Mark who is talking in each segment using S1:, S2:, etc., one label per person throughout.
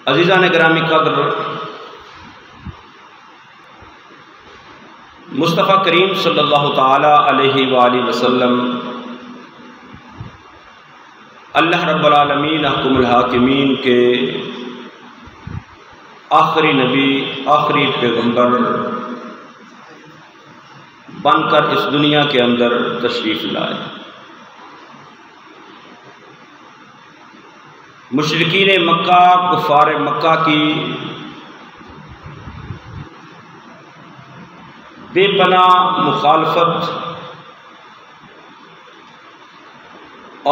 S1: عزیزان گرامی قدر، مصطفیٰ کریم صلی اللہ تعالی علیہ وآلہ وسلم اللہ رب العالمین حکم الحاکمین کے آخری نبی، آخری پیغمبر بن کر اس دنیا کے اندر تشریف لائے۔ مشرکین مکہ، کفار مکہ کی بے پناہ مخالفت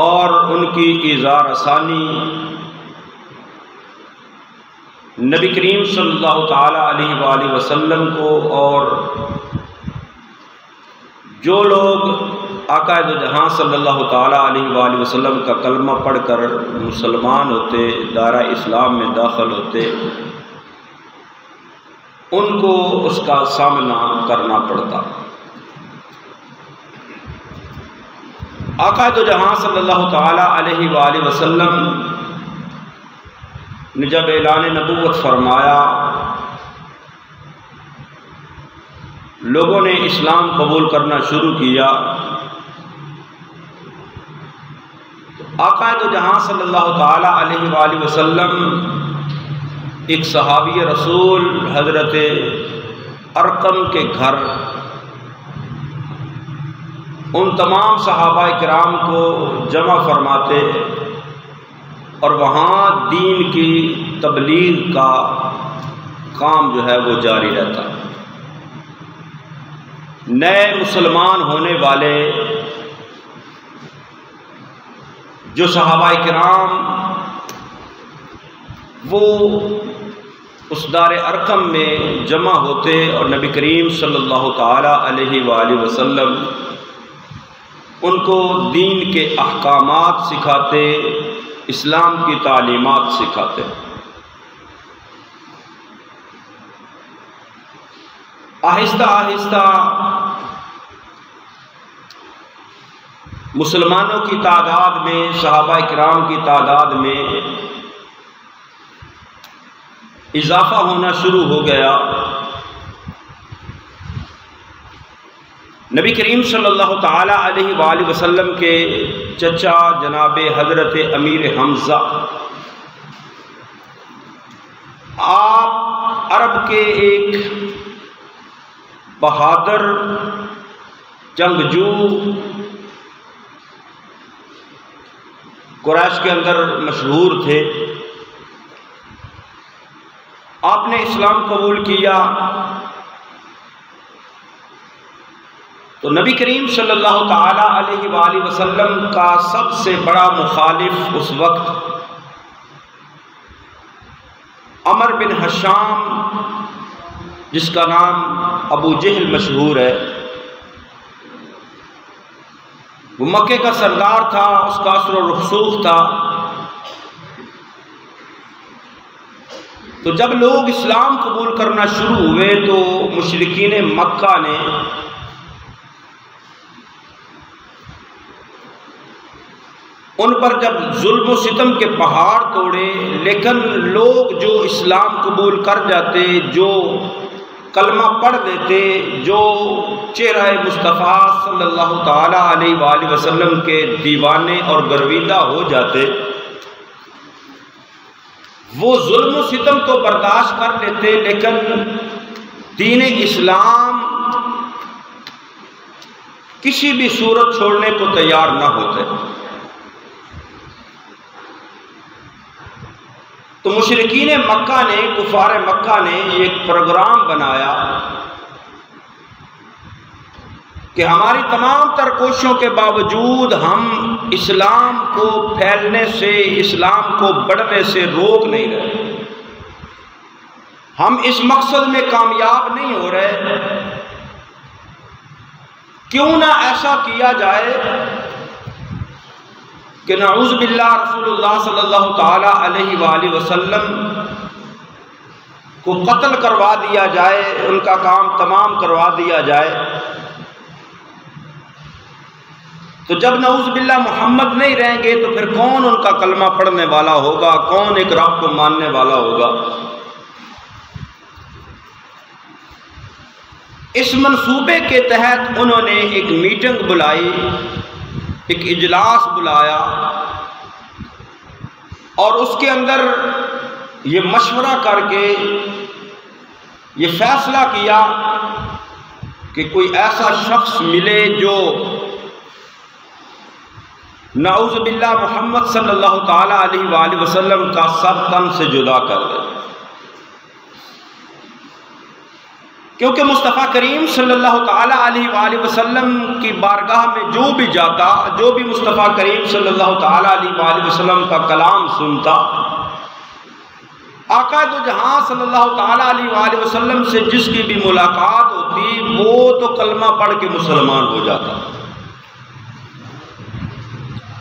S1: اور ان کی ایذا رسانی نبی کریم صلی اللہ تعالی علیہ وآلہ وسلم کو، اور جو لوگ آقا دو جہاں صلی اللہ تعالی علیہ وآلہ وسلم کا کلمہ پڑھ کر مسلمان ہوتے، دائرہ اسلام میں داخل ہوتے، ان کو اس کا سامنا کرنا پڑتا۔ آقا دو جہاں صلی اللہ تعالی علیہ وآلہ وسلم نے جب اعلان نبوت فرمایا، لوگوں نے اسلام قبول کرنا شروع کیا، آقا دو جہاں صلی اللہ تعالی علیہ وآلہ وسلم ایک صحابی رسول حضرت ارقم کے گھر ان تمام صحابہ کرام کو جمع فرماتے اور وہاں دین کی تبلیغ کا کام جو ہے وہ جاری رہتا۔ نئے مسلمان ہونے والے جو صحابہ کرام وہ اس دار ارقم میں جمع ہوتے اور نبی کریم صلی اللہ تعالی علیہ وآلہ وسلم ان کو دین کے احکامات سکھاتے، اسلام کی تعلیمات سکھاتے۔ آہستہ آہستہ مسلمانوں کی تعداد میں، صحابہ کرام کی تعداد میں اضافہ ہونا شروع ہو گیا۔ نبی کریم صلی اللہ تعالی علیہ وآلہ وسلم کے چچا جناب حضرت امیر حمزہ، آپ عرب کے ایک بہادر جنگجو، قریش کے اندر مشہور تھے۔ آپ نے اسلام قبول کیا تو نبی کریم صلی اللہ تعالی علیہ وآلہ وسلم کا سب سے بڑا مخالف اس وقت عمر بن ہشام، جس کا نام ابو جہل مشہور ہے، وہ مکے کا سردار تھا، اس کا اثر و رسوخ تھا۔ تو جب لوگ اسلام قبول کرنا شروع ہوئے تو مشرکین مکہ نے ان پر جب ظلم و ستم کے پہاڑ توڑے، لیکن لوگ جو اسلام قبول کر جاتے، جو کلمہ پڑھ دیتے، جو چہرہ مصطفیٰ صلی اللہ تعالی علیہ وآلہ وسلم کے دیوانے اور گرویدہ ہو جاتے، وہ ظلم و ستم تو برداشت کر لیتے، لیکن دین اسلام کسی بھی صورت چھوڑنے کو تیار نہ ہوتے۔ تو مشرکین مکہ نے، کفار مکہ نے ایک پروگرام بنایا کہ ہماری تمام تر کوششوں کے باوجود ہم اسلام کو پھیلنے سے، اسلام کو بڑھنے سے روک نہیں رہے، ہم اس مقصد میں کامیاب نہیں ہو رہے، کیوں نہ ایسا کیا جائے کہ نعوذ باللہ رسول اللہ صلی اللہ تعالی علیہ وآلہ وسلم کو قتل کروا دیا جائے، ان کا کام تمام کروا دیا جائے۔ تو جب نعوذ باللہ محمد نہیں رہیں گے تو پھر کون ان کا کلمہ پڑھنے والا ہوگا، کون ایک رب کو ماننے والا ہوگا؟ اس منصوبے کے تحت انہوں نے ایک میٹنگ بلائی، ایک اجلاس بلایا، اور اس کے اندر یہ مشورہ کر کے یہ فیصلہ کیا کہ کوئی ایسا شخص ملے جو نعوذ باللہ محمد صلی اللہ تعالیٰ علیہ وآلہ وسلم کا سر تن سے جدا کر دے، کیونکہ مصطفیٰ کریم صلی اللہ تعالیٰ علیہ وآلہ وسلم کی بارگاہ میں جو بھی جاتا، جو بھی مصطفیٰ کریم صلی اللہ تعالیٰ علیہ وآلہ وسلم کا کلام سنتا، آقا دو جہاں صلی اللہ تعالیٰ علیہ وآلہ وسلم سے جس کی بھی ملاقات ہوتی وہ تو کلمہ پڑھ کے مسلمان ہو جاتا۔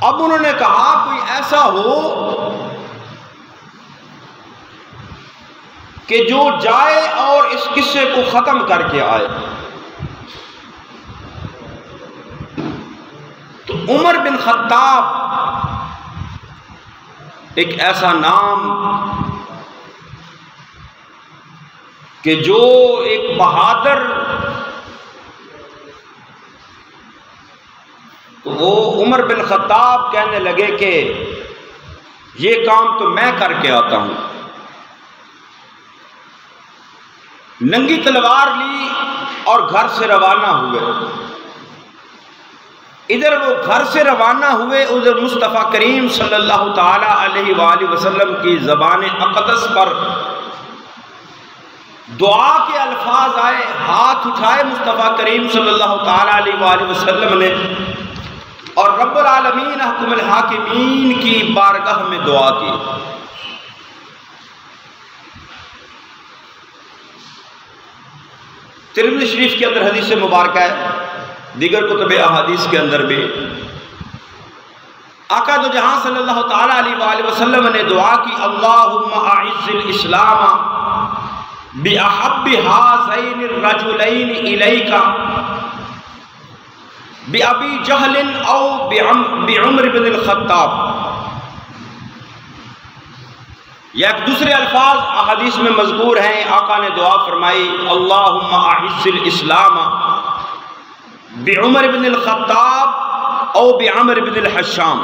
S1: اب انہوں نے کہا کوئی ایسا ہو کہ جو جائے اور اس قصے کو ختم کر کے آئے۔ تو عمر بن خطاب ایک ایسا نام کہ جو ایک بہادر، وہ عمر بن خطاب کہنے لگے کہ یہ کام تو میں کر کے آتا ہوں۔ ننگی تلوار لی اور گھر سے روانہ ہوئے۔ ادھر وہ گھر سے روانہ ہوئے، ادھر مصطفیٰ کریم صلی اللہ تعالی علیہ وآلہ وسلم کی زبان اقدس پر دعا کے الفاظ آئے، ہاتھ اٹھائے مصطفیٰ کریم صلی اللہ تعالی علیہ وآلہ وسلم نے اور رب العالمین احکم الحاکمین کی بارگاہ میں دعا کی۔ ترمذی شریف کے اندر حدیث مبارکہ ہے، دیگر کتب احادیث کے اندر بھی آقا دو جہاں صلی اللہ تعالی علیہ وآلہ وسلم نے دعا کی، اللہم اعز الاسلام بأحب هذین الرجلین الیک بأبی جہل او بعمر بن الخطاب۔ یا ایک دوسرے الفاظ احادیث میں مذکور ہیں، آقا نے دعا فرمائی اللہم اعز الاسلام بعمر بن الخطاب او بعمر بن الحشام۔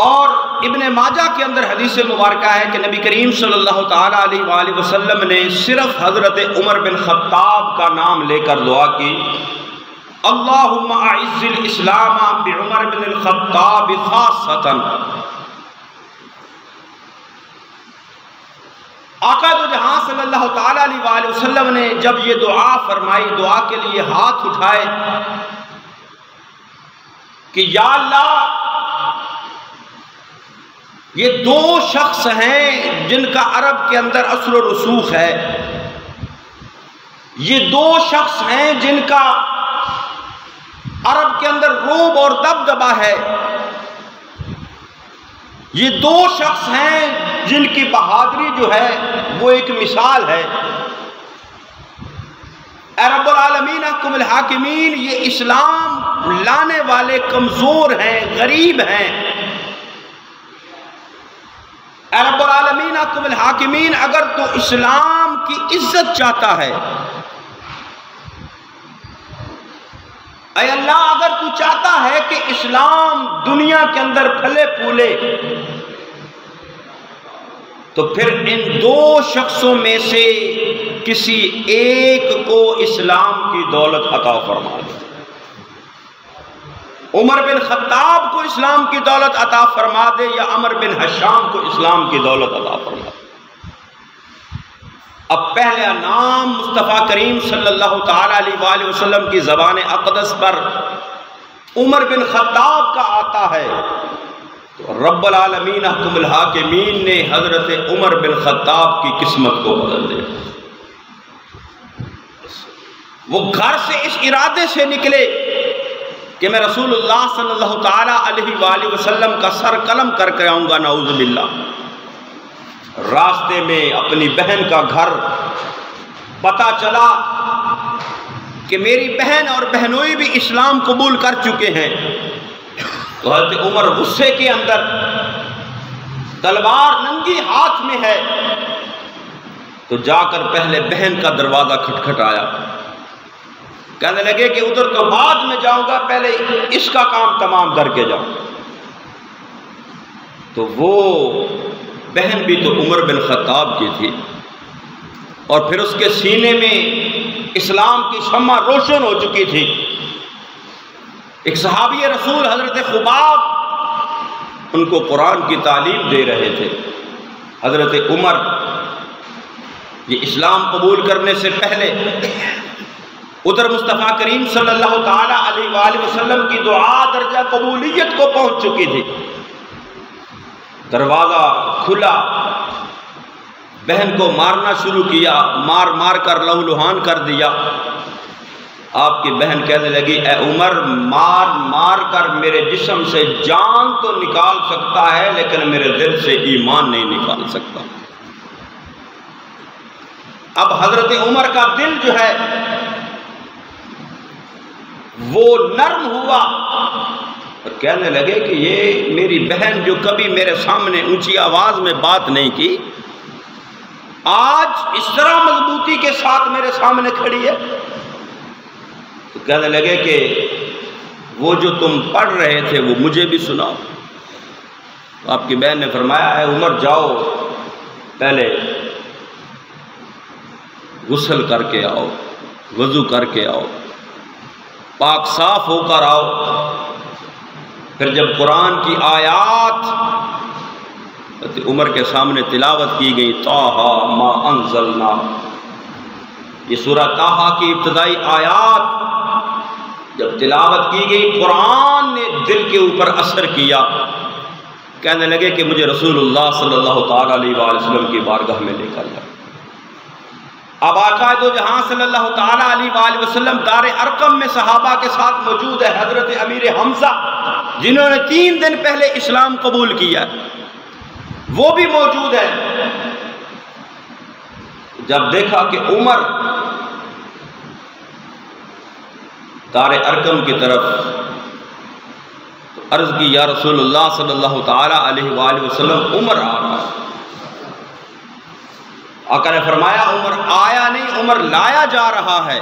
S1: اور ابن ماجہ کے اندر حدیث مبارکہ ہے کہ نبی کریم صلی اللہ تعالی علیہ وآلہ وسلم نے صرف حضرت عمر بن خطاب کا نام لے کر دعا کی، اللہم اعز الاسلام بعمر بن الخطاب خاصتا۔ آقا دو جہاں صلی اللہ تعالی علیہ وآلہ وسلم نے جب یہ دعا فرمائی، دعا کے لیے ہاتھ اٹھائے کہ یا اللہ یہ دو شخص ہیں جن کا عرب کے اندر اثر و رسوخ ہے، یہ دو شخص ہیں جن کا عرب کے اندر روب اور دبدبہ ہے، یہ دو شخص ہیں جن کی بہادری جو ہے وہ ایک مثال ہے۔ اے رب العالمین احکم الحاکمین، یہ اسلام لانے والے کمزور ہیں، غریب ہیں۔ اے رب العالمین احکم الحاکمین، اگر تو اسلام کی عزت چاہتا ہے، اے اللہ اگر تو چاہتا ہے کہ اسلام دنیا کے اندر پھلے پھولے، تو پھر ان دو شخصوں میں سے کسی ایک کو اسلام کی دولت عطا فرما دے۔ عمر بن خطاب کو اسلام کی دولت عطا فرما دے یا عمر بن حشام کو اسلام کی دولت عطا فرما دے۔ اب پہلا نام مصطفیٰ کریم صلی اللہ تعالی علیہ وآلہ وسلم کی زبان اقدس پر عمر بن خطاب کا آتا ہے، تو رب العالمین احکم الحاکمین نے حضرت عمر بن خطاب کی قسمت کو بدل دیا۔ وہ گھر سے اس ارادے سے نکلے کہ میں رسول اللہ صلی اللہ تعالی علیہ وآلہ وسلم کا سر قلم کر کے آؤں گا، نعوذ باللہ۔ راستے میں اپنی بہن کا گھر پتہ چلا کہ میری بہن اور بہنوئی بھی اسلام قبول کر چکے ہیں، تو حضرت عمر غصے کے اندر، تلوار ننگی ہاتھ میں ہے، تو جا کر پہلے بہن کا دروازہ کھٹکھٹایا، کہنے لگے کہ ادھر تو بعد میں جاؤں گا، پہلے اس کا کام تمام کر کے جاؤں۔ تو وہ بہن بھی تو عمر بن خطاب کی تھی، اور پھر اس کے سینے میں اسلام کی شمع روشن ہو چکی تھی۔ ایک صحابی رسول حضرت خباب ان کو قرآن کی تعلیم دے رہے تھے۔ حضرت عمر یہ اسلام قبول کرنے سے پہلے ادھر مصطفیٰ کریم صلی اللہ تعالی علیہ وآلہ وسلم کی دعا درجہ قبولیت کو پہنچ چکی تھی۔ دروازہ کھلا، بہن کو مارنا شروع کیا، مار مار کر لہو لہان کر دیا۔ آپ کی بہن کہنے لگی، اے عمر، مار مار کر میرے جسم سے جان تو نکال سکتا ہے، لیکن میرے دل سے ایمان نہیں نکال سکتا۔ اب حضرت عمر کا دل جو ہے وہ نرم ہوا، اور کہنے لگے کہ یہ میری بہن جو کبھی میرے سامنے اونچی آواز میں بات نہیں کی، آج اس طرح مضبوطی کے ساتھ میرے سامنے کھڑی ہے۔ تو کہنے لگے کہ وہ جو تم پڑھ رہے تھے وہ مجھے بھی سناؤ۔ تو آپ کی بہن نے فرمایا، اے عمر، جاؤ پہلے غسل کر کے آؤ، وضو کر کے آؤ، پاک صاف ہو کر آؤ۔ پھر جب قرآن کی آیات عمر کے سامنے تلاوت کی گئی، طٰہٰ ما انزلنا، یہ سورہ طٰہٰ کی ابتدائی آیات جب تلاوت کی گئی، قرآن نے دل کے اوپر اثر کیا۔ کہنے لگے کہ مجھے رسول اللہ صلی اللہ تعالیٰ علیہ وآلہ وسلم کی بارگاہ میں لے کر جاؤ۔ اب آقا دو جہاں صلی اللہ تعالیٰ علیہ وآلہ وسلم دار ارقم میں صحابہ کے ساتھ موجود ہے۔ حضرت امیر حمزہ جنہوں نے 3 دن پہلے اسلام قبول کیا وہ بھی موجود ہے۔ جب دیکھا کہ عمر دار ارقم کی طرف، تو عرض کی، یا رسول اللہ صلی اللہ تعالیٰ علیہ وآلہ وسلم، عمر آ رہا ہے۔ آقا نے فرمایا، عمر آیا نہیں، عمر لایا جا رہا ہے۔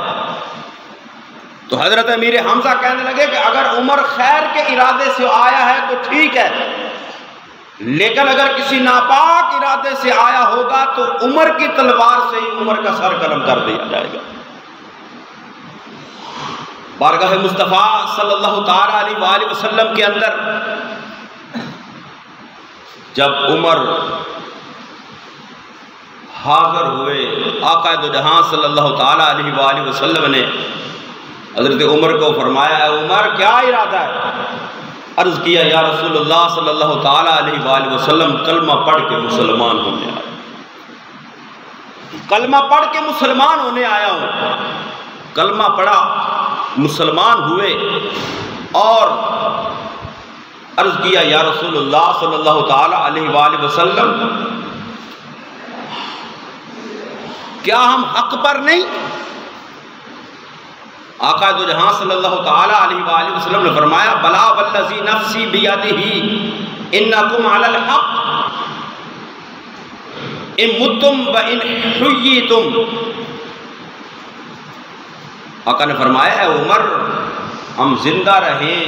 S1: تو حضرت امیر حمزہ کہنے لگے کہ اگر عمر خیر کے ارادے سے آیا ہے تو ٹھیک ہے، لیکن اگر کسی ناپاک ارادے سے آیا ہوگا تو عمر کی تلوار سے ہی عمر کا سر قلم کر دیا جائے گا۔ بارگاہ مصطفیٰ صلی اللہ تعالیٰ علیہ وآلہ وسلم کے اندر جب عمر حاضر ہوئے، آقا دو جہاں صلی اللہ تعالیٰ علیہ وآلہ وسلم نے حضرت عمر کو فرمایا، اے عمر کیا ارادہ ہے؟ عرض کیا، یا رسول اللہ صلی اللہ تعالیٰ علیہ وآلہ وسلم، کلمہ پڑھ کے مسلمان ہونے آیا، کلمہ پڑھ کے مسلمان ہونے آیا ہوں۔ کلمہ پڑھا، مسلمان ہوئے، اور عرض کیا، یا رسول اللہ صلی اللہ تعالیٰ علیہ وآلہ وسلم، کیا ہم حق پر نہیں؟ آقا دو جہاں صلی اللہ تعالیٰ علیہ وآلہ وسلم نے فرمایا، بلا والذی نفسی بیدہ انکم علی الحق ان متم و ان حییتم۔ آقا نے فرمایا، اے عمر، ہم زندہ رہیں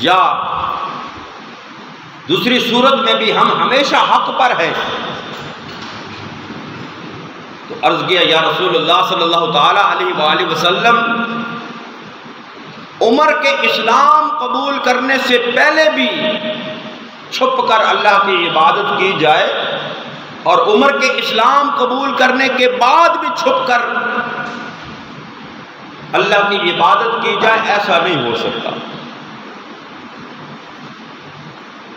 S1: یا دوسری صورت میں بھی ہم ہمیشہ حق پر ہیں۔ تو عرض کیا، یا رسول اللہ صلی اللہ تعالیٰ علیہ وآلہ وسلم، عمر کے اسلام قبول کرنے سے پہلے بھی چھپ کر اللہ کی عبادت کی جائے، اور عمر کے اسلام قبول کرنے کے بعد بھی چھپ کر اللہ کی عبادت کی جائے، ایسا نہیں ہو سکتا۔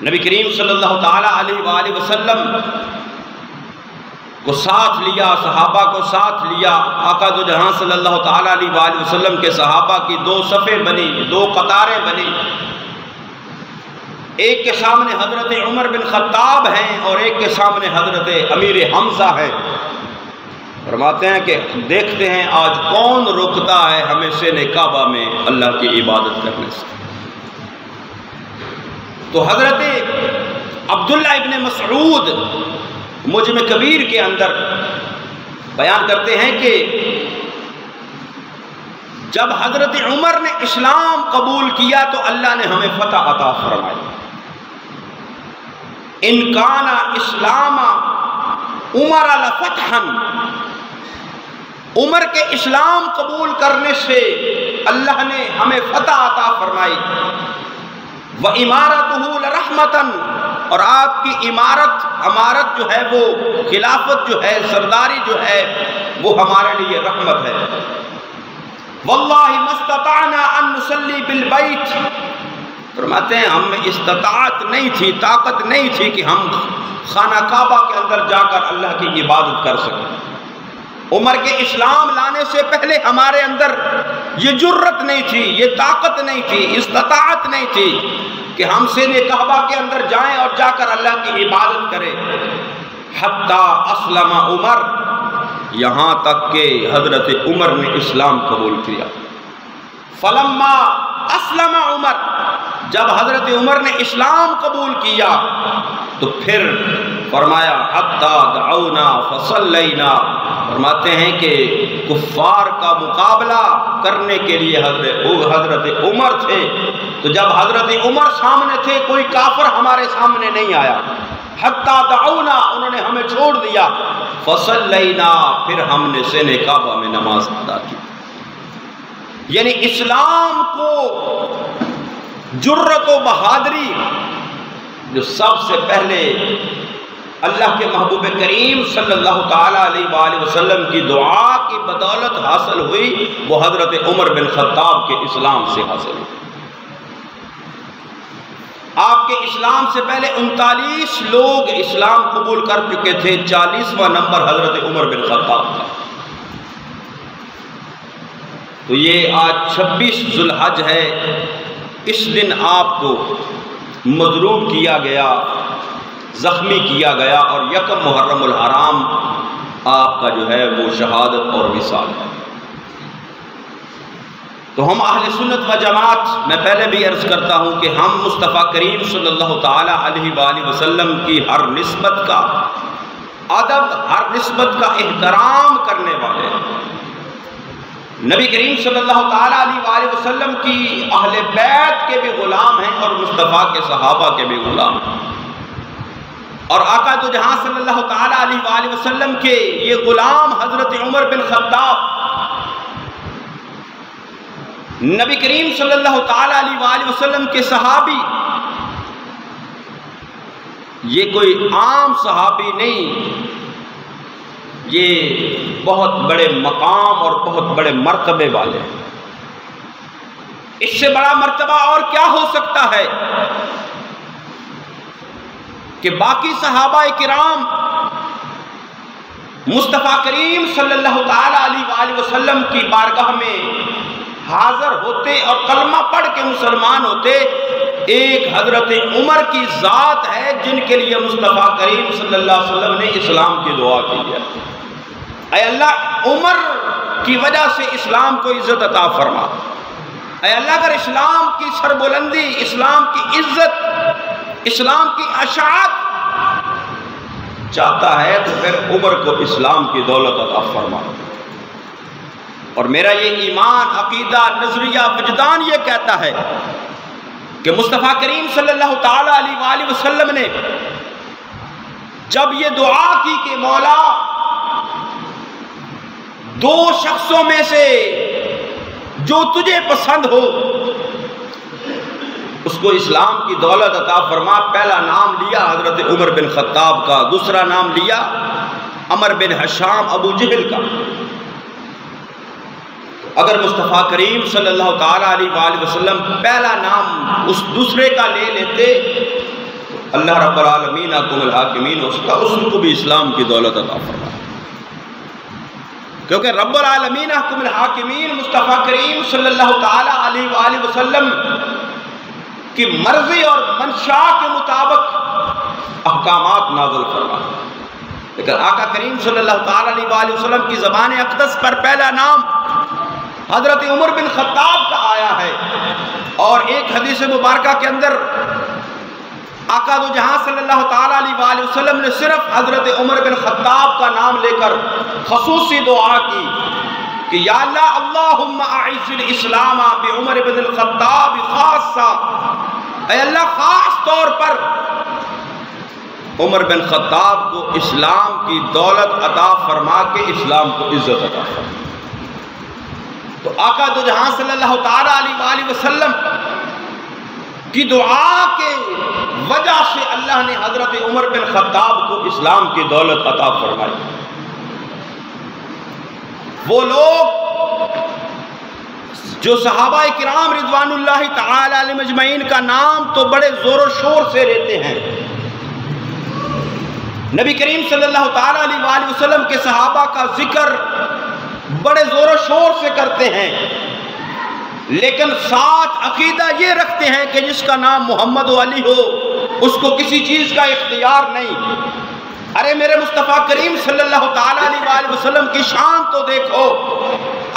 S1: نبی کریم صلی اللہ تعالیٰ علیہ وآلہ وسلم کو ساتھ لیا، صحابہ کو ساتھ لیا۔ آقا دو جہاں صلی اللہ تعالیٰ علیہ وآلہ وسلم کے صحابہ کی 2 صفیں بنی، 2 قطاریں بنی، ایک کے سامنے حضرت عمر بن خطاب ہیں اور ایک کے سامنے حضرت امیر حمزہ ہے۔ فرماتے ہیں کہ دیکھتے ہیں آج کون روکتا ہے ہمیں سین کعبہ میں اللہ کی عبادت کرنے سے۔ تو حضرت عبداللہ ابن مسعود مجمع کبیر کے اندر بیان کرتے ہیں کہ جب حضرت عمر نے اسلام قبول کیا تو اللہ نے ہمیں فتح عطا فرمائی۔ ان کان اسلام عمر لفتحا، عمر کے اسلام قبول کرنے سے اللہ نے ہمیں فتح عطا فرمائی۔ وَإِمَارَتُهُ لَرَحْمَةً، اور آپ کی امارت جو ہے، وہ خلافت جو ہے، سرداری جو ہے، وہ ہمارے لیے رحمت ہے۔ وَاللَّهِ مَا اسْتَطَعْنَا أَن نُّصَلِّي بِالْبَيْتِ، فرماتے ہیں ہم میں استطاعت نہیں تھی، طاقت نہیں تھی کہ ہم خانہ کعبہ کے اندر جا کر اللہ کی عبادت کر سکیں۔ عمر کے اسلام لانے سے پہلے ہمارے اندر یہ جرت نہیں تھی، یہ طاقت نہیں تھی، استطاعت نہیں تھی کہ ہم سین کعبہ کے اندر جائیں اور جا کر اللہ کی عبادت کریں۔ حتیٰ اسلم عمر، یہاں تک کہ حضرت عمر نے اسلام قبول کیا۔ فلما اسلم عمر، جب حضرت عمر نے اسلام قبول کیا تو پھر فرمایا حتیٰ دعونا فصلینا، فرماتے ہیں کہ کفار کا مقابلہ کرنے کے لیے حضرت عمر تھے، تو جب حضرت عمر سامنے تھے کوئی کافر ہمارے سامنے نہیں آیا۔ حتیٰ دعونا، انہوں نے ہمیں چھوڑ دیا، فصلینا، پھر ہم نے سین کعبہ میں نماز ادا کی۔ یعنی اسلام کو جرت و بہادری جو سب سے پہلے اللہ کے محبوب کریم صلی اللہ تعالیٰ علیہ وآلہ وسلم کی دعا کی بدولت حاصل ہوئی، وہ حضرت عمر بن خطاب کے اسلام سے حاصل ہوئی۔ آپ کے اسلام سے پہلے 39 لوگ اسلام قبول کر چکے تھے، 40واں نمبر حضرت عمر بن خطاب کا۔ تو یہ آج 26 ذو الحج ہے، اس دن آپ کو مضروب کیا گیا، زخمی کیا گیا، اور 1 محرم الحرام آپ کا جو ہے وہ شہادت اور وصال ہے۔ تو ہم اہل سنت و جماعت، میں پہلے بھی عرض کرتا ہوں کہ ہم مصطفیٰ کریم صلی اللہ تعالیٰ علیہ وآلہ وسلم کی ہر نسبت کا ادب، ہر نسبت کا احترام کرنے والے ہیں۔ نبی کریم صلی اللہ تعالیٰ علیہ وآلہ وسلم کی اہل بیت کے بھی غلام ہیں اور مصطفیٰ کے صحابہ کے بھی غلام ہیں، اور آقا دو جہاں صلی اللہ تعالیٰ علیہ وآلہ وسلم کے یہ غلام حضرت عمر بن خطاب، نبی کریم صلی اللہ تعالیٰ علیہ وآلہ وسلم کے صحابی، یہ کوئی عام صحابی نہیں، یہ بہت بڑے مقام اور بہت بڑے مرتبے والے ہیں۔ اس سے بڑا مرتبہ اور کیا ہو سکتا ہے کہ باقی صحابہ کرام مصطفیٰ کریم صلی اللہ تعالیٰ علیہ وآلہ وسلم کی بارگاہ میں حاضر ہوتے اور کلمہ پڑھ کے مسلمان ہوتے، ایک حضرت عمر کی ذات ہے جن کے لیے مصطفیٰ کریم صلی اللہ علیہ وسلم نے اسلام کی دعا کی ہے، اے اللہ عمر کی وجہ سے اسلام کو عزت عطا فرما، اے اللہ اگر اسلام کی سربلندی، اسلام کی عزت، اسلام کی اشاعت چاہتا ہے تو پھر عمر کو اسلام کی دولت عطا فرما۔ اور میرا یہ ایمان، عقیدہ، نظریہ، وجدان یہ کہتا ہے کہ مصطفیٰ کریم صلی اللہ تعالیٰ علیہ وآلہ وسلم نے جب یہ دعا کی کہ مولا دو شخصوں میں سے جو تجھے پسند ہو اس کو اسلام کی دولت عطا فرما، پہلا نام لیا حضرت عمر بن خطاب کا، دوسرا نام لیا عمر بن حشام ابو جہل کا۔ اگر مصطفیٰ کریم صلی اللہ تعالیٰ علیہ وآلہ وسلم پہلا نام اس دوسرے کا لے لیتے تو اللہ رب العالمین احکم الحاکمین اس کو بھی اسلام کی دولت عطا فرما، کیونکہ رب العالمین احکم الحاکمین مصطفیٰ کریم صلی اللہ تعالیٰ علیہ وآلہ وسلم کی مرضی اور منشاء کے مطابق احکامات نازل فرما۔ لیکن آقا کریم صلی اللہ تعالیٰ علیہ وآلہ وسلم کی زبان اقدس پر پہلا نام حضرت عمر بن خطاب کا آیا ہے۔ اور ایک حدیث مبارکہ کے اندر آقا دو جہاں صلی اللہ تعالیٰ علیہ وآلہ وسلم نے صرف حضرت عمر بن خطاب کا نام لے کر خصوصی دعا کی کہ یا اللہ اللہم اعز الاسلام بعمر بن الخطاب خاصہ، اے اللہ خاص طور پر عمر بن خطاب کو اسلام کی دولت عطا فرما کے اسلام کو عزت عطا فرما۔ تو آقا دو جہاں صلی اللہ تعالیٰ علیہ وآلہ وسلم کی دعا کے وجہ سے اللہ نے حضرت عمر بن خطاب کو اسلام کی دولت عطا فرمائی۔ وہ لوگ جو صحابہ کرام رضوان اللہ تعالی علیہم اجمعین کا نام تو بڑے زور و شور سے لیتے ہیں، نبی کریم صلی اللہ تعالی علیہ وآلہ وسلم کے صحابہ کا ذکر بڑے زور و شور سے کرتے ہیں، لیکن ساتھ عقیدہ یہ رکھتے ہیں کہ جس کا نام محمد و علی ہو اس کو کسی چیز کا اختیار نہیں۔ ارے میرے مصطفیٰ کریم صلی اللہ تعالیٰ علیہ وآلہ وسلم کی شان تو دیکھو،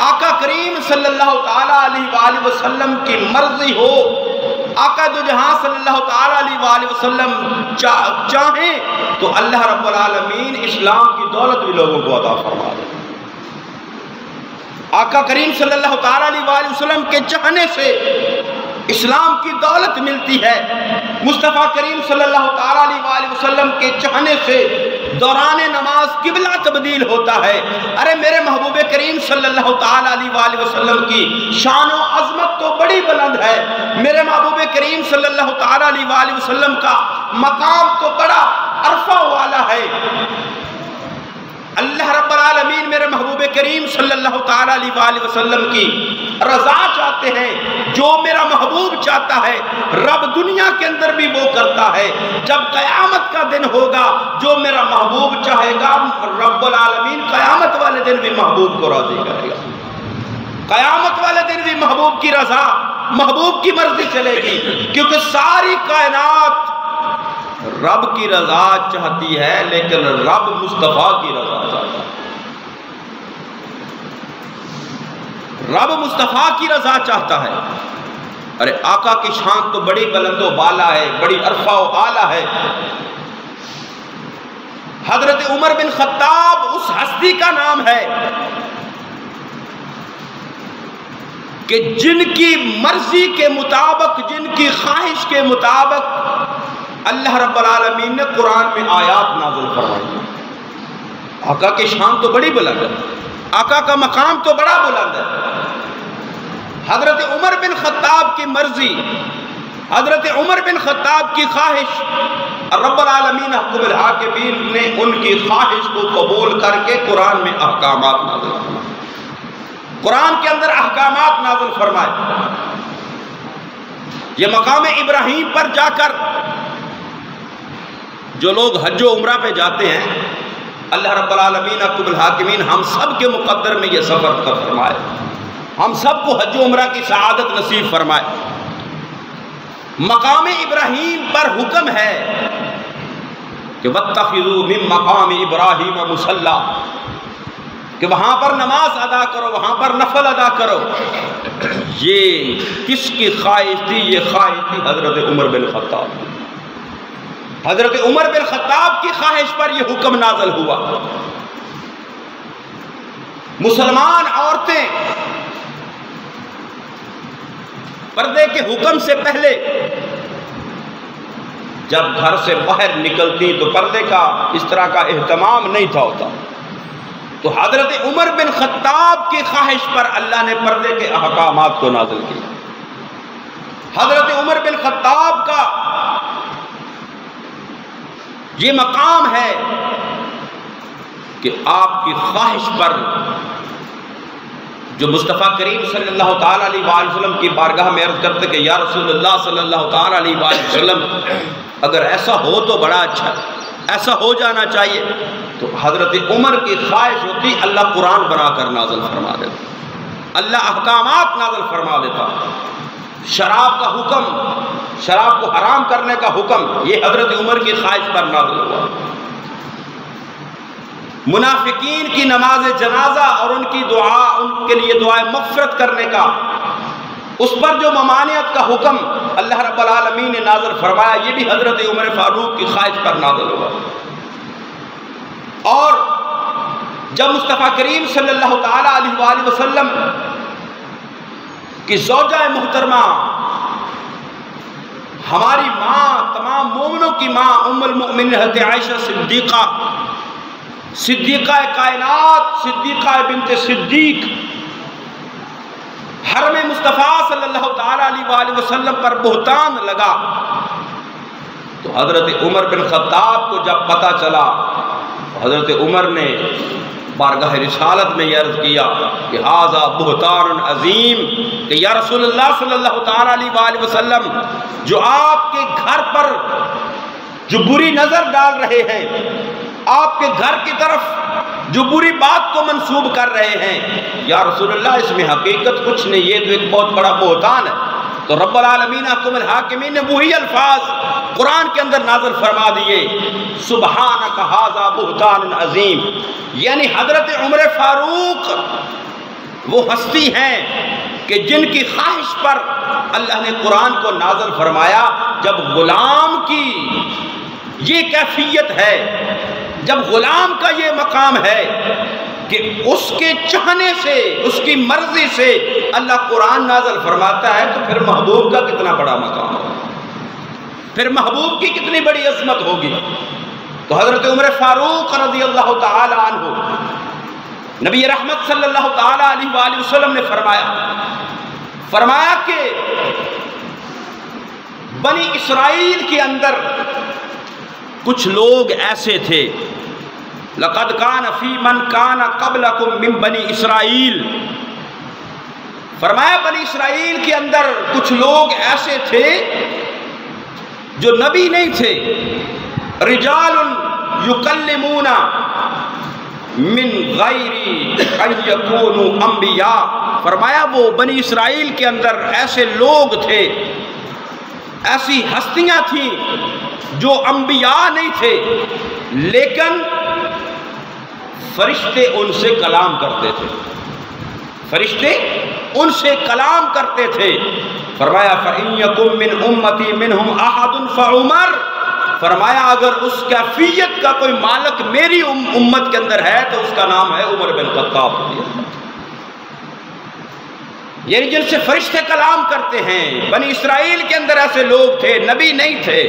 S1: آقا کریم صلی اللہ تعالیٰ علیہ وآلہ وسلم کی مرضی ہو، آقا دو جہاں صلی اللہ تعالیٰ علیہ وآلہ وسلم چاہیں تو اللہ رب العالمین اسلام کی دولت بھی لوگوں کو عطا فرما دے۔ آقا کریم صلی اللہ تعالیٰ علیہ وآلہ وسلم کے چاہنے سے اسلام کی دولت ملتی ہے، مصطفیٰ کریم صلی اللہ تعالیٰ علیہ وآلہ وسلم کے چاہنے سے دوران نماز قبلہ تبدیل ہوتا ہے۔ ارے میرے محبوب کریم صلی اللہ تعالیٰ علیہ وآلہ وسلم کی شان و عظمت تو بڑی بلند ہے، میرے محبوب کریم صلی اللہ تعالیٰ علیہ وآلہ وسلم کا مقام تو بڑا عرفہ والا ہے۔ اللہ رب العالمین میرے محبوب کریم صلی اللہ تعالیٰ علیہ وآلہ وسلم کی رضا چاہتے ہیں، جو میرا محبوب چاہتا ہے رب دنیا کے اندر بھی وہ کرتا ہے۔ جب قیامت کا دن ہوگا جو میرا محبوب چاہے گا رب العالمین قیامت والے دن بھی محبوب کو راضی کرے گا، قیامت والے دن بھی محبوب کی رضا محبوب کی مرضی چلے گی، کیونکہ ساری کائنات رب کی رضا چاہتی ہے لیکن رب مصطفیٰ کی رضا چاہتا ہے، رب مصطفیٰ کی رضا چاہتا ہے۔ ارے آقا کی شان تو بڑی بلند و بالا ہے، بڑی عرفہ و اعلیٰ ہے۔ حضرت عمر بن خطاب اس ہستی کا نام ہے کہ جن کی مرضی کے مطابق، جن کی خواہش کے مطابق اللہ رب العالمین نے قرآن میں آیات نازل فرمائی۔ آقا کی شان تو بڑی بلند ہے، آقا کا مقام تو بڑا بلند ہے۔ حضرت عمر بن خطاب کی مرضی، حضرت عمر بن خطاب کی خواہش، رب العالمین حکم الحاکمین نے ان کی خواہش کو قبول کر کے قرآن میں احکامات نازل فرمائے، قرآن کے اندر احکامات نازل فرمائے۔ یہ مقام ابراہیم پر جا کر جو لوگ حج و عمرہ پہ جاتے ہیں، اللہ رب العالمین حکم الحاکمین ہم سب کے مقدر میں یہ سفر فرمائے، ہم سب کو حج و عمرہ کی سعادت نصیب فرمائے۔ مقام ابراہیم پر حکم ہے کہ وَاتَّخِذُوا مِن مَقَامِ إِبْرَاهِيمَ مُصَلًّى، کہ وہاں پر نماز ادا کرو، وہاں پر نفل ادا کرو۔ یہ کس کی خواہش تھی؟ یہ خواہش تھی حضرت عمر بن خطاب۔ حضرت عمر بن خطاب کی خواہش پر یہ حکم نازل ہوا۔ مسلمان عورتیں پردے کے حکم سے پہلے جب گھر سے باہر نکلتی تو پردے کا اس طرح کا اہتمام نہیں تھا ہوتا، تو حضرت عمر بن خطاب کی خواہش پر اللہ نے پردے کے احکامات کو نازل کیا۔ حضرت عمر بن خطاب کا یہ مقام ہے کہ آپ کی خواہش پر جو مصطفیٰ کریم صلی اللہ تعالیٰ علیہ وآلہ وسلم کی بارگاہ میں عرض کرتے کہ یا رسول اللہ صلی اللہ تعالیٰ علیہ وآلہ وسلم اگر ایسا ہو تو بڑا اچھا، ایسا ہو جانا چاہیے، تو حضرت عمر کی خواہش ہوتی اللہ قرآن بنا کر نازل فرما دیتا، اللہ احکامات نازل فرما دیتا۔ شراب کا حکم، شراب کو حرام کرنے کا حکم، یہ حضرت عمر کی خواہش پر نازل ہوا۔ منافقین کی نماز جنازہ اور ان کی دعا، ان کے لیے دعائے مغفرت کرنے کا، اس پر جو ممانعت کا حکم اللہ رب العالمین نے نازل فرمایا، یہ بھی حضرت عمر فاروق کی خواہش پر نازل ہوا۔ اور جب مصطفیٰ کریم صلی اللہ تعالی علیہ وآلہ وسلم کی زوجہ محترمہ، ہماری ماں، تمام مومنوں کی ماں، ام المؤمنین حضرت عائشہ صدیقہ، صدیقہ کائنات، صدیقہ بنت صدیق، حرم مصطفیٰ صلی اللہ تعالی علیہ وآلہ وسلم پر بہتان لگا، تو حضرت عمر بن خطاب کو جب پتہ چلا، حضرت عمر نے بارگاہ رسالت میں یہ عرض کیا کہ ھذا بہتان عظیم، کہ یا رسول اللہ صلی اللہ تعالی علیہ وآلہ وسلم، جو آپ کے گھر پر جو بری نظر ڈال رہے ہیں، آپ کے گھر کی طرف جو بری بات کو منسوب کر رہے ہیں، یا رسول اللہ اس میں حقیقت کچھ نہیں، یہ تو ایک بہت بڑا بہتان ہے۔ تو رب العالمین حکم الحاکمین نے وہی الفاظ قرآن کے اندر نازل فرما دیے، سبحانک ھذا بہتان عظیم، یعنی حضرت عمر فاروق وہ ہستی ہیں کہ جن کی خواہش پر اللہ نے قرآن کو نازل فرمایا۔ جب غلام کی یہ کیفیت ہے، جب غلام کا یہ مقام ہے کہ اس کے چاہنے سے، اس کی مرضی سے اللہ قرآن نازل فرماتا ہے، تو پھر محبوب کا کتنا بڑا مقام ہے، پھر محبوب کی کتنی بڑی عظمت ہوگی۔ تو حضرت عمر فاروق رضی اللہ تعالی عنہ، نبی رحمت صلی اللہ تعالی علیہ وآلہ وسلم نے فرمایا کہ بنی اسرائیل کے اندر کچھ لوگ ایسے تھے، لقد کان فی من کان قبلکم من بنی اسرائیل، فرمایا بنی اسرائیل کے اندر کچھ لوگ ایسے تھے جو نبی نہیں تھے، رجال یکلمون من غیر ان یکونوا انبیاء، فرمایا وہ بنی اسرائیل کے اندر ایسے لوگ تھے، ایسی ہستیاں تھیں جو انبیاء نہیں تھے، لیکن فرشتے ان سے کلام کرتے تھے، فرشتے ان سے کلام کرتے تھے۔ فرمایا فَإِن يَكُن مِّنْ أُمَّتِي مِنْهُمْ أَحَدٌ فَعُمَرٌ، فرمایا اگر اس کیفیت کا کوئی مالک میری امت کے اندر ہے تو اس کا نام ہے عمر بن خطاب، یعنی جن سے فرشتے کلام کرتے ہیں۔ بنی اسرائیل کے اندر ایسے لوگ تھے، نبی نہیں تھے،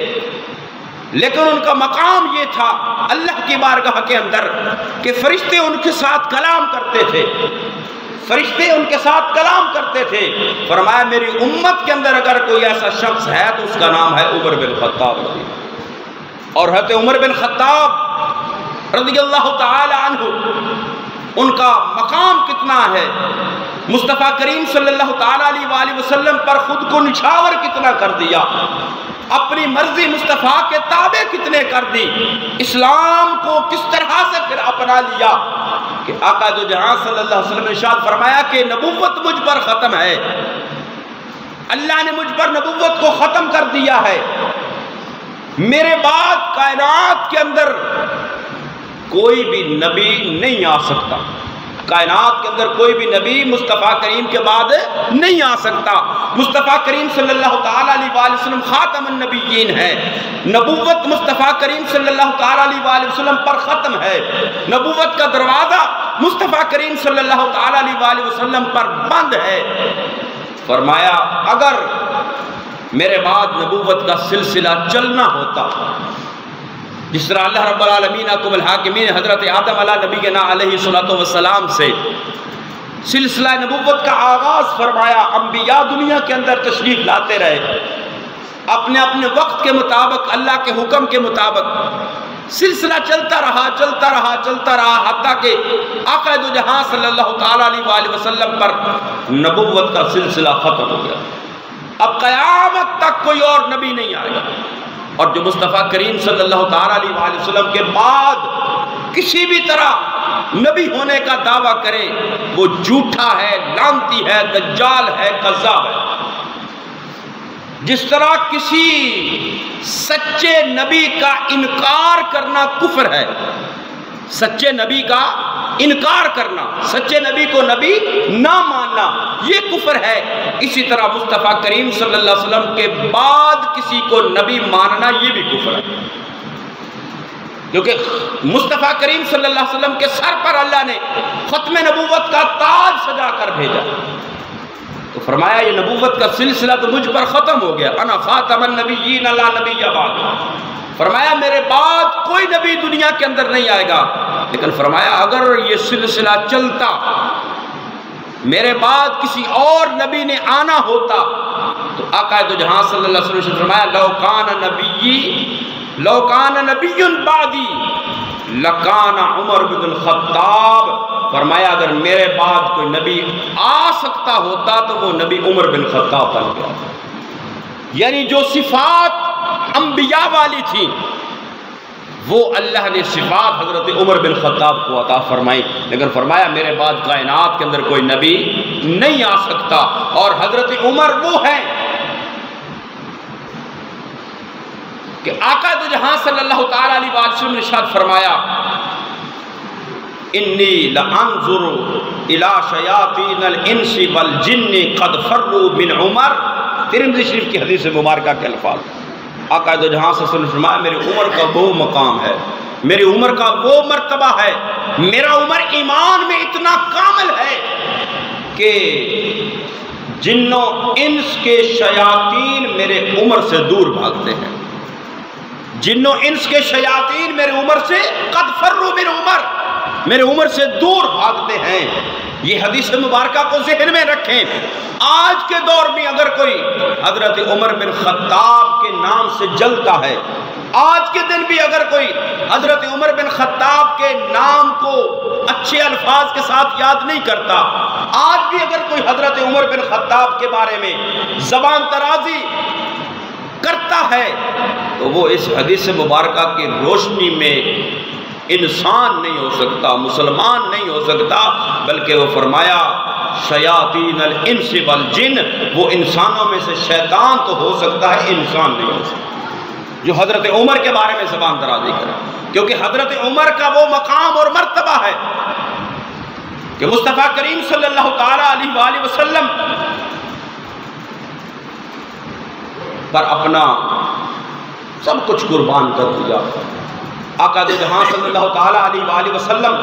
S1: لیکن ان کا مقام یہ تھا اللہ کی بارگاہ کے اندر کہ فرشتے ان کے ساتھ کلام کرتے تھے، فرشتے ان کے ساتھ کلام کرتے تھے۔ فرمایا میری امت کے اندر اگر کوئی ایسا شخص ہے تو اس کا نام ہے عمر بن خطاب رضی اللہ۔ اور حضرت عمر بن خطاب رضی اللہ تعالی عنہ، ان کا مقام کتنا ہے، مصطفیٰ کریم صلی اللہ تعالی علیہ وآلہ وسلم پر خود کو نچھاور کتنا کر دیا، اپنی مرضی مصطفیٰ کے تابع کتنے کر دی، اسلام کو کس طرح سے پھر اپنا لیا کہ آقا دو جہاں صلی اللہ علیہ وسلم نے ارشاد فرمایا کہ نبوت مجھ پر ختم ہے، اللہ نے مجھ پر نبوت کو ختم کر دیا ہے، میرے بعد کائنات کے اندر کوئی بھی نبی نہیں آ سکتا، کائنات کے اندر کوئی بھی نبی مصطفیٰ کریم کے بعد نہیں آ سکتا۔ مصطفیٰ کریم صلی اللہ تعالی علیہ وآلہ وسلم خاتم النبیین ہے، نبوت مصطفیٰ کریم صلی اللہ تعالی علیہ وآلہ وسلم پر ختم ہے، نبوت کا دروازہ مصطفیٰ کریم صلی اللہ تعالی علیہ وآلہ وسلم پر بند ہے۔ فرمایا اگر میرے بعد نبوت کا سلسلہ چلنا ہوتا، جس طرح اللہ رب العالمین حکم الحاکمین حضرت آدم علیہ نبینا علیہ السلام سے سلسلہ نبوت کا آغاز فرمایا، انبیاء دنیا کے اندر تشریف لاتے رہے، اپنے اپنے وقت کے مطابق، اللہ کے حکم کے مطابق سلسلہ چلتا رہا چلتا رہا چلتا رہا، حتیٰ کہ آقا دو جہاں صلی اللہ تعالی علیہ وآلہ وسلم پر نبوت کا سلسلہ ختم ہو گیا۔ اب قیامت تک کوئی اور نبی نہیں آئے گا، اور جو مصطفیٰ کریم صلی اللہ تعالی علیہ وآلہ وسلم کے بعد کسی بھی طرح نبی ہونے کا دعویٰ کرے وہ جھوٹا ہے، لعنتی ہے، دجال ہے، کذاب ہے۔ جس طرح کسی سچے نبی کا انکار کرنا کفر ہے، سچے نبی کا انکار کرنا، سچے نبی کو نبی نہ ماننا، یہ کفر ہے۔ اسی طرح مصطفیٰ کریم صلی اللہ علیہ وسلم کے بعد کسی کو نبی ماننا یہ بھی کفر ہے، کیونکہ مصطفیٰ کریم صلی اللہ علیہ وسلم کے سر پر اللہ نے ختم نبوت کا تاج سجا کر بھیجا، تو فرمایا یہ نبوت کا سلسلہ تو مجھ پر ختم ہو گیا، انا خاتم النبیین لا نبی بعد، فرمایا میرے بعد کوئی نبی دنیا کے اندر نہیں آئے گا۔ لیکن فرمایا اگر یہ سلسلہ چلتا، میرے بعد کسی اور نبی نے آنا ہوتا، تو آقا دو جہاں صلی اللہ علیہ وسلم نے فرمایا لو کان نبی بعدی لکان عمر بن الخطاب، فرمایا اگر میرے بعد کوئی نبی آ سکتا ہوتا تو وہ نبی عمر بن خطاب بن گیا۔ یعنی جو صفات انبیاء والی تھی وہ اللہ نے صفات حضرت عمر بن خطاب کو عطا فرمائی، لیکن فرمایا میرے بعد کائنات کے اندر کوئی نبی نہیں آ سکتا، اور حضرت عمر وہ ہیں کہ آقا دو جہاں صلی اللہ تعالی علیہ وسلم نے ارشاد فرمایا انی لانظر الی شیاطین الانس والجن قد فروا من عمر، ترمذی شریف کی حدیث مبارکہ کے الفاظ۔ آقا دو جہاں صلی اللہ علیہ وسلم نے فرمایا میری عمر کا وہ مقام ہے، میری عمر کا وہ مرتبہ ہے، میرا عمر ایمان میں اتنا کامل ہے کہ جنوں انس کے شیاطین میرے عمر سے دور بھاگتے ہیں، جنوں انس کے شیاطین میرے عمر سے قد فروا من عمر، میرے عمر سے دور بھاگتے ہیں۔ یہ حدیث مبارکہ کو ذہن میں رکھیں۔ آج کے دور میں اگر کوئی حضرت عمر بن خطاب کے نام سے جلتا ہے، آج کے دن بھی اگر کوئی حضرت عمر بن خطاب کے نام کو اچھے الفاظ کے ساتھ یاد نہیں کرتا، آج بھی اگر کوئی حضرت عمر بن خطاب کے بارے میں زبان درازی کرتا ہے تو وہ اس حدیث مبارکہ کی روشنی میں انسان نہیں ہو سکتا، مسلمان نہیں ہو سکتا، بلکہ وہ فرمایا شیاطین الانس والجن، وہ انسانوں میں سے شیطان تو ہو سکتا ہے، انسان نہیں ہو سکتا جو حضرت عمر کے بارے میں زبان درازی کرے، کیونکہ حضرت عمر کا وہ مقام اور مرتبہ ہے کہ مصطفیٰ کریم صلی اللہ تعالی علیہ وآلہ وسلم پر اپنا سب کچھ قربان کر دیا۔ آقا دو جہاں صلی اللہ تعالی علیہ وآلہ وسلم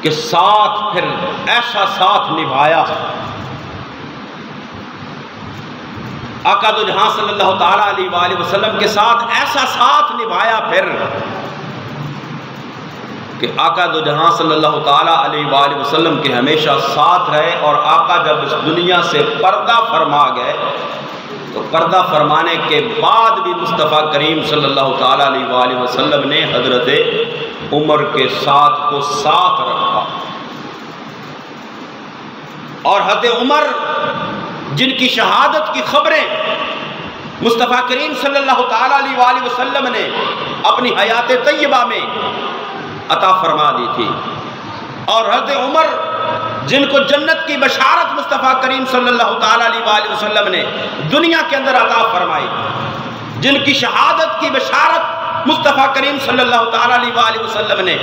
S1: کے ساتھ پھر ایسا ساتھ نبھایا، آقا دو جہاں صلی اللہ تعالی علیہ وآلہ وسلم کے ساتھ ایسا ساتھ نبھایا پھر کہ آقا دو جہاں صلی اللہ تعالی علیہ وآلہ وسلم کے ہمیشہ ساتھ رہے، اور آقا جب اس دنیا سے پردہ فرما گئے تو پردہ فرمانے کے بعد بھی مصطفیٰ کریم صلی اللہ تعالی علیہ وآلہ وسلم نے حضرت عمر کے ساتھ کو ساتھ رکھا، اور حضرت عمر جن کی شہادت کی خبریں مصطفیٰ کریم صلی اللہ تعالی علیہ وآلہ وسلم نے اپنی حیات طیبہ میں عطا فرما دی تھی، اور حضرت عمر جن کو جنت کی بشارت مصطفیٰ کریم صلی اللہ تعالی علیہ وآلہ وسلم نے دنیا کے اندر عطا فرمائی، جن کی شہادت کی بشارت مصطفیٰ کریم صلی اللہ تعالی علیہ وآلہ وسلم نے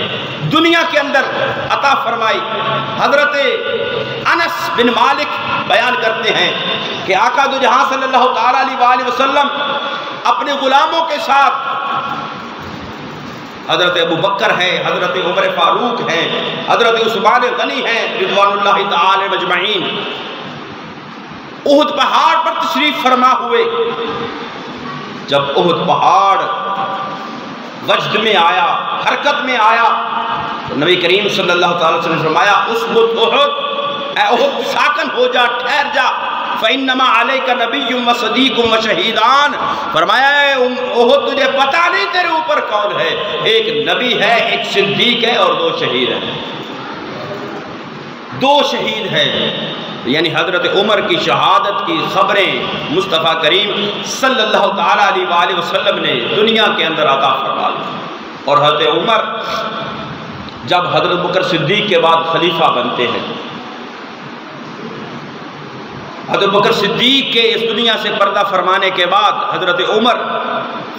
S1: دنیا کے اندر عطا فرمائی۔ حضرت انس بن مالک بیان کرتے ہیں کہ آقا دو جہاں صلی اللہ تعالی علیہ وآلہ وسلم اپنے غلاموں کے ساتھ، حضرت ابو بکر ہیں، حضرت عمر فاروق ہیں، حضرت عثمان غنی ہیں رضوان اللہ تعالی مجمعین، احد پہاڑ پر تشریف فرما ہوئے۔ جب احد پہاڑ وجد میں آیا، حرکت میں آیا، تو نبی کریم صلی اللہ تعالی وسلم نے فرمایا اسبت احد، اے احد ساکن ہو جا، ٹھہر جا، فَإِنَّمَا عَلَيْكَ نَبِيٌّ وَصَدِيقٌ وَشَهِيدَانِ، فرمایا احد تجھے پتہ نہیں تیرے اوپر کون ہے، ایک نبی ہے، ایک صدیق ہے، اور دو شہید ہیں، دو شہید ہیں۔ یعنی حضرت عمر کی شہادت کی خبریں مصطفیٰ کریم صلی اللہ تعالی علیہ وآلہ وسلم نے دنیا کے اندر عطا فرما دی، اور حضرت عمر جب حضرت بکر صدیق کے بعد خلیفہ بنتے ہیں، حضرت بکر صدیق کے اس دنیا سے پردہ فرمانے کے بعد حضرت عمر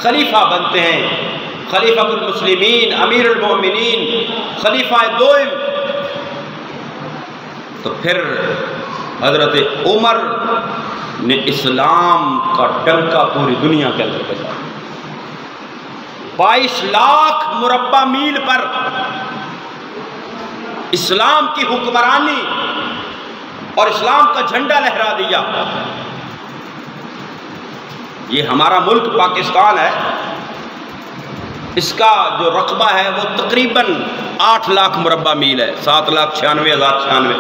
S1: خلیفہ بنتے ہیں، خلیفۃ المسلمین، امیر المومنین، خلیفہ دوئم، تو پھر حضرت عمر نے اسلام کا ڈنکا پوری دنیا کے اندر بجا۔ 22 لاکھ مربع میل پر اسلام کی حکمرانی اور اسلام کا جھنڈا لہرا دیا۔ یہ ہمارا ملک پاکستان ہے، اس کا جو رقبہ ہے وہ تقریباً 8 لاکھ مربع میل ہے، 7,96,096،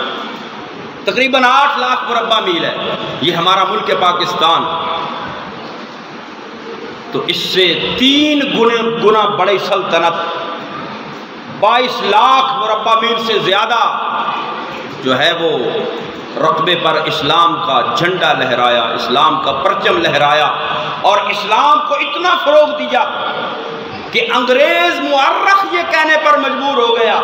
S1: تقریباً 8 لاکھ مربع میل ہے یہ ہمارا ملک پاکستان۔ تو اس سے 3 گنا بڑی سلطنت، 22 لاکھ مربع میل سے زیادہ جو ہے وہ رقبے پر اسلام کا جھنڈا لہرایا، اسلام کا پرچم لہرایا، اور اسلام کو اتنا فروغ دیا کہ انگریز مورخ یہ کہنے پر مجبور ہو گیا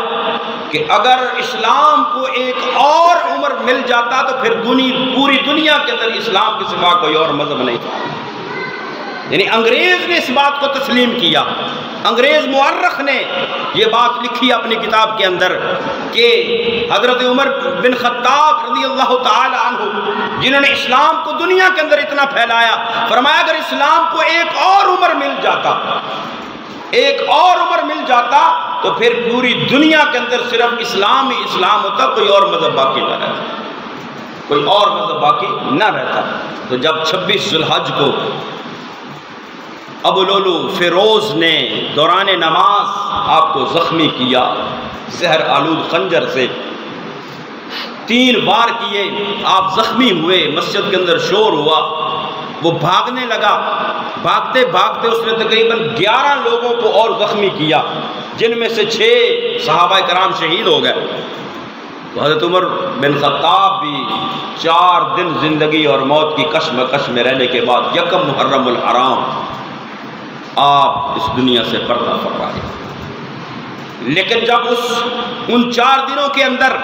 S1: کہ اگر اسلام کو ایک اور عمر مل جاتا تو پھر پوری دنیا کے اندر اسلام کے سوا کوئی اور مذہب نہیں تھا۔ یعنی انگریز نے اس بات کو تسلیم کیا۔ انگریز مورخ نے یہ بات لکھی اپنی کتاب کے اندر کہ حضرت عمر بن خطاب رضی اللہ تعالی عنہ، جنہوں نے اسلام کو دنیا کے اندر اتنا پھیلایا، فرمایا اگر اسلام کو ایک اور عمر مل جاتا، ایک اور عمر مل جاتا تو پھر پوری دنیا کے اندر صرف اسلام ہی اسلام ہوتا، کوئی اور مذہب باقی نہ رہتا، کوئی اور مذہب باقی نہ رہتا۔ تو جب 26 ذی الحج کو ابو لولو فیروز نے دوران نماز آپ کو زخمی کیا زہر آلود خنجر سے، 3 وار کیے، آپ زخمی ہوئے، مسجد کے اندر شور ہوا، وہ بھاگنے لگا، بھاگتے بھاگتے اس نے تقریباً 11 لوگوں کو اور زخمی کیا، جن میں سے 6 صحابہ کرام شہید ہو گئے۔ تو حضرت عمر بن خطاب بھی 4 دن زندگی اور موت کی کشمکش میں رہنے کے بعد 1 محرم الحرام آپ اس دنیا سے پردہ فرمائے۔ لیکن جب ان 4 دنوں کے اندر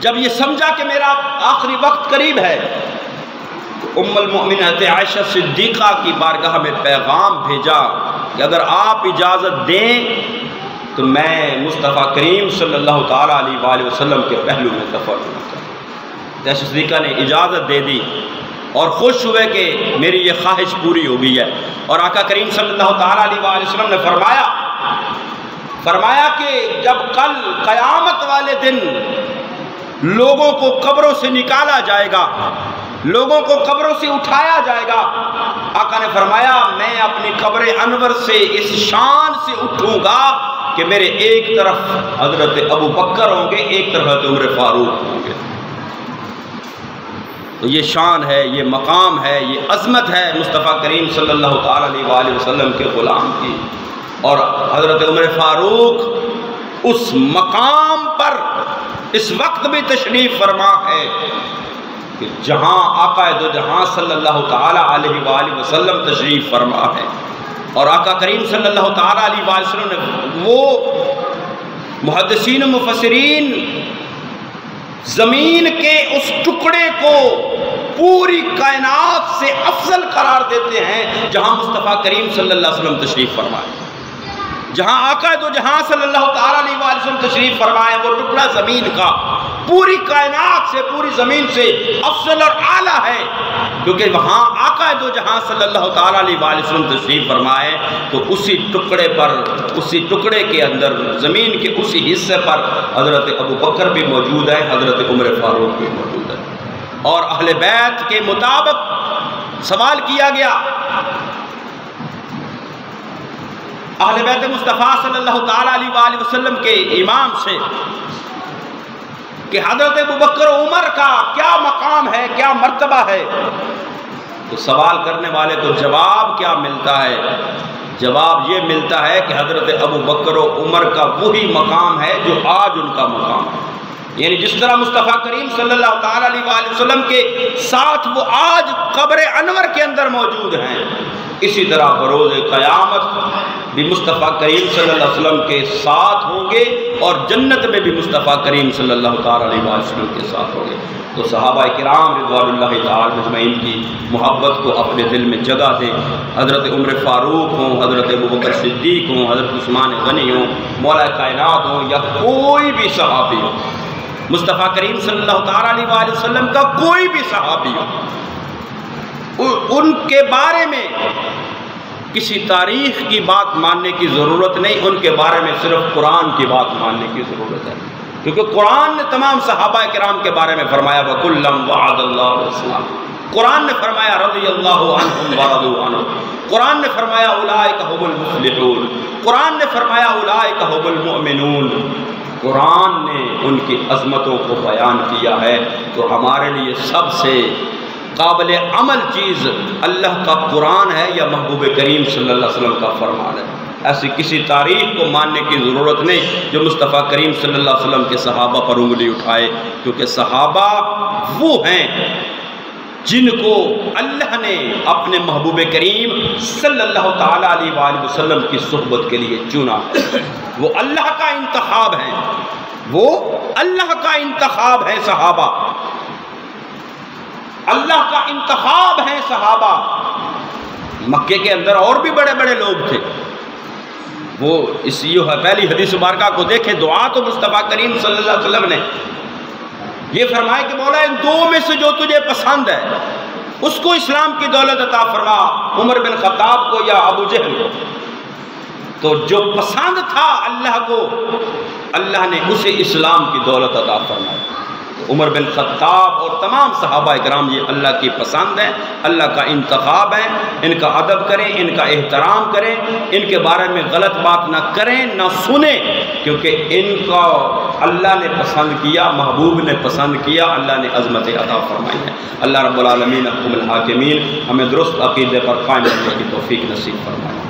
S1: جب یہ سمجھا کہ میرا آخری وقت قریب ہے، تو ام المؤمنین عائشہ صدیقہ کی بارگاہ میں پیغام بھیجا کہ اگر آپ اجازت دیں تو میں مصطفیٰ کریم صلی اللہ تعالیٰ علیہ وآلہ وسلم کے پہلو میں دفن ہونا چاہتا۔ عائشہ صدیقہ نے اجازت دے دی اور خوش ہوئے کہ میری یہ خواہش پوری ہو گئی ہے۔ اور آقا کریم صلی اللہ تعالیٰ علیہ وآلہ وسلم نے فرمایا کہ جب کل قیامت والے دن لوگوں کو قبروں سے نکالا جائے گا، لوگوں کو قبروں سے اٹھایا جائے گا، آقا نے فرمایا میں اپنی قبر انور سے اس شان سے اٹھوں گا کہ میرے ایک طرف حضرت ابو بکر ہوں گے، ایک طرف حضرت عمر فاروق ہوں گے۔ تو یہ شان ہے، یہ مقام ہے، یہ عظمت ہے مصطفیٰ کریم صلی اللہ تعالیٰ علیہ وآلہ وسلم کے غلام کی۔ اور حضرت عمر فاروق اس مقام پر اس وقت بھی تشریف فرما ہے کہ جہاں آقا دو جہاں صلی اللہ تعالیٰ علیہ وآلہ وسلم تشریف فرما ہے۔ اور آقا کریم صلی اللہ تعالیٰ علیہ وآلہ وسلم نے وہ محدثین و مفسرین زمین کے اس ٹکڑے کو پوری کائنات سے افضل قرار دیتے ہیں جہاں مصطفیٰ کریم صلی اللہ علیہ وسلم تشریف فرمائے، جہاں آقا دو جہاں صلی اللہ تعالیٰ علیہ وآلہ وسلم تشریف فرمائے، وہ ٹکڑا زمین کا پوری کائنات سے، پوری زمین سے افضل اور اعلیٰ ہے، کیونکہ وہاں آقا دو جہاں صلی اللہ تعالیٰ علیہ وآلہ وسلم تشریف فرمائے تو اسی ٹکڑے پر، اسی ٹکڑے کے اندر زمین کے اسی حصے پر حضرت ابو بکر بھی موجود ہے، حضرت عمر فاروق بھی موجود ہے۔ اور اہل بیت کے مطابق سوال کیا گیا اہل بیت مصطفیٰ صلی اللہ تعالیٰ علیہ وآلہ وسلم کے امام سے کہ حضرت ابو بکر و عمر کا کیا مقام ہے، کیا مرتبہ ہے؟ تو سوال کرنے والے کو جواب کیا ملتا ہے؟ جواب یہ ملتا ہے کہ حضرت ابو بکر و عمر کا وہی مقام ہے جو آج ان کا مقام ہے۔ یعنی جس طرح مصطفیٰ کریم صلی اللہ تعالیٰ علیہ وآلہ وسلم کے ساتھ وہ آج قبر انور کے اندر موجود ہیں، اسی طرح بروز قیامت بھی مصطفیٰ کریم صلی اللہ علیہ وسلم کے ساتھ ہوں گے اور جنت میں بھی مصطفیٰ کریم صلی اللہ تعالیٰ علیہ وسلم کے ساتھ ہوں گے۔ تو صحابہ کرام رضوان اللہ تعالیٰ مجمعین کی محبت کو اپنے دل میں جگہ دیں۔ حضرت عمر فاروق ہوں، حضرت ابوبکر صدیق ہوں، حضرت عثمان غنی ہوں، مولا کائنات ہوں، یا کوئی بھی صحابی ہو، مصطفیٰ کریم صلی اللہ تعالیٰ علیہ وسلم کا کوئی بھی صحابی ہو، ان کے بارے میں کسی تاریخ کی بات ماننے کی ضرورت نہیں، ان کے بارے میں صرف قرآن کی بات ماننے کی ضرورت ہے، کیونکہ قرآن نے تمام صحابہ کرام کے بارے میں فرمایا وَكُلًّا وَعَدَ اللَّهُ الْحُسْنَىٰ۔ قرآن نے فرمایا رضی اللہ عنہم ورضوا عنہ، قرآن نے فرمایا اولئک هم المفلحون، قرآن نے فرمایا اولئک هم المؤمنون۔ قرآن نے ان کی عظمتوں کو بیان کیا ہے، تو ہمارے لیے سب سے قابل عمل چیز اللہ کا قرآن ہے یا محبوب کریم صلی اللہ علیہ وسلم کا فرمان ہے۔ ایسی کسی تاریخ کو ماننے کی ضرورت نہیں جو مصطفیٰ کریم صلی اللہ علیہ وسلم کے صحابہ پر انگلی اٹھائے، کیونکہ صحابہ وہ ہیں جن کو اللہ نے اپنے محبوب کریم صلی اللہ تعالیٰ علیہ وآلہ وسلم کی صحبت کے لیے چنا ہے۔ وہ اللہ کا انتخاب ہیں، وہ اللہ کا انتخاب ہے صحابہ، اللہ کا انتخاب ہے صحابہ۔ مکے کے اندر اور بھی بڑے بڑے لوگ تھے، وہ پہلی حدیث مبارکہ کو دیکھیں، دعا تو مصطفیٰ کریم صلی اللہ علیہ وسلم نے یہ فرمایا کہ مولا ان دو میں سے جو تجھے پسند ہے اس کو اسلام کی دولت عطا فرما، عمر بن خطاب کو یا ابو جہل کو۔ تو جو پسند تھا اللہ کو، اللہ نے اسے اسلام کی دولت عطا فرمائی۔ عمر بن خطاب اور تمام صحابہ کرام یہ اللہ کی پسند ہیں، اللہ کا انتخاب ہے، ان کا ادب کریں، ان کا احترام کریں، ان کے بارے میں غلط بات نہ کریں نہ سنیں، کیونکہ ان کا اللہ نے پسند کیا، محبوب نے پسند کیا، اللہ نے عظمت عطا فرمائی ہے۔ اللہ رب العالمین حکم الحاکمین ہمیں درست عقیدے پر قائم رہنے کی توفیق نصیب فرمائے۔